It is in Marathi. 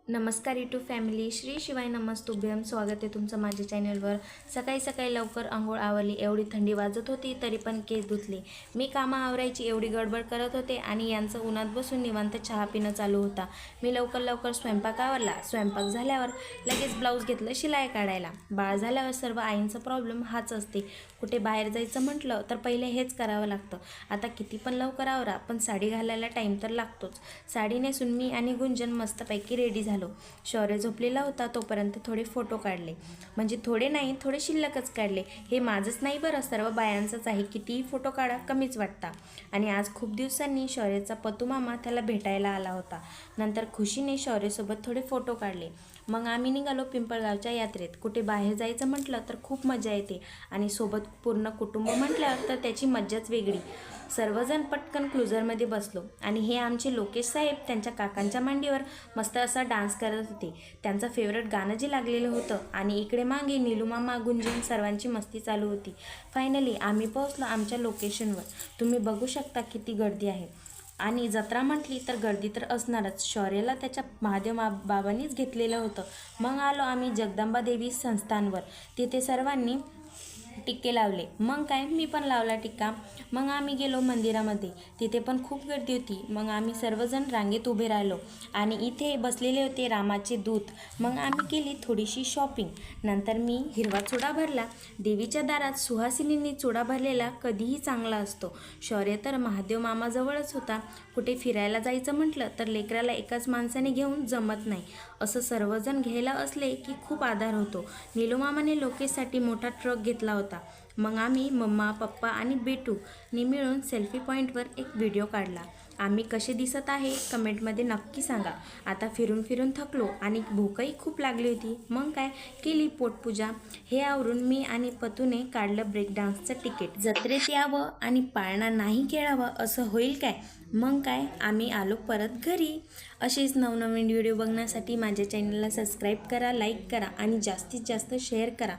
नमस्कार यूट्यूब फॅमिली, श्री शिवाय नमस्तुभ्यम. स्वागत आहे तुमचं माझ्या चॅनलवर. सकाळी सकाळी लवकर आंघोळ आवरली. एवढी थंडी वाजत होती तरी पण केस धुतले. मी कामं आवरायची एवढी गडबड करत होते आणि यांचं उन्हात बसून निवांत चहा पिणं चालू होता. मी लवकर स्वयंपाक आवरला. स्वयंपाक झाल्यावर लगेच ब्लाऊज घेतलं शिलाई काढायला. बाळ झाल्यावर सर्व आईंचा प्रॉब्लेम हाच असते. कुठे बाहेर जायचं म्हटलं तर पहिले हेच करावं लागतं. आता किती पण लवकर आवरा, पण साडी घालायला टाईम तर लागतोच. साडी नेसून मी आणि गुंजन मस्तपैकी रेडी झालो. शौर्य झोपलेला होता तोपर्यंत थोडे फोटो काढले. म्हणजे थोडे नाही, थोडे शिल्लकच काढले. हे माझंच नाही बरं, सर्व बायांचंच आहे. कितीही फोटो काढा कमीच वाटता. आणि आज खूप दिवसांनी शौर्याचा पतूमामा त्याला भेटायला आला होता. नंतर खुशीने शौर्यसोबत थोडे फोटो काढले. मग आम्ही निघालो पिंपळगावच्या यात्रेत. कुठे बाहेर जायचं म्हटलं तर खूप मजा येते आणि सोबत पूर्ण कुटुंब म्हटल्यावर तर त्याची मज्जाच वेगळी. सर्वजण पटकन क्लुझरमध्ये बसलो आणि हे आमचे लोकेश साहेब त्यांच्या काकांच्या मांडीवर मस्त असा डान्स करत होते. त्यांचं फेवरेट गाणं जे लागलेलं होतं. आणि इकडे मागे नीलूमामा, गुंजन सर्वांची मस्ती चालू होती. फायनली आम्ही पोहोचलो आमच्या लोकेशनवर. तुम्ही बघू शकता किती गर्दी आहे. आणि जत्रा म्हटली तर गर्दी तर असणारच. शौर्याला त्याच्या महादेव बाबांनीच घेतलेलं होतं. मग आलो आम्ही जगदंबा देवी संस्थानवर. तिथे सर्वांनी टिक्के लावले. मग काय, मी पण लावला टिक्का. मग आम्ही गेलो मंदिरामध्ये. तिथे पण खूप गर्दी होती. मग आम्ही सर्वजण रांगेत उभे राहिलो आणि इथे बसलेले होते रामाचे दूत. मग आम्ही केली थोडीशी शॉपिंग. नंतर मी हिरवा चुडा भरला. देवीच्या दारात सुहासिनींनी चुडा भरलेला कधीही चांगला असतो. शौर्य तर महादेव मामाजवळच होता. कुठे फिरायला जायचं म्हटलं तर लेकराला एकाच माणसाने घेऊन जमत नाही. असं सर्वजण घ्यायला असले की खूप आधार होतो. नीलूमामाने लोकेशसाठी मोठा ट्रक घेतला होता. मग आम्ही मम्मा, पप्पा आणि बेटूनी मिळून सेल्फी पॉईंटवर एक व्हिडिओ काढला. आम्ही कसे दिसत आहे कमेंटमध्ये नक्की सांगा. आता फिरून फिरून थकलो आणि भूकही खूप लागली होती. मग काय, केली पोटपूजा. हे आवरून मी आणि पतूने काढलं ब्रेक डान्सचं तिकीट. जत्रेत यावं आणि पाळणा नाही खेळावं असं होईल काय. मग काय, आम्ही आलो परत घरी. असेच नवनवीन व्हिडिओ बघण्यासाठी माझ्या चॅनलला सबस्क्राईब करा, लाईक करा आणि जास्तीत जास्त शेअर करा.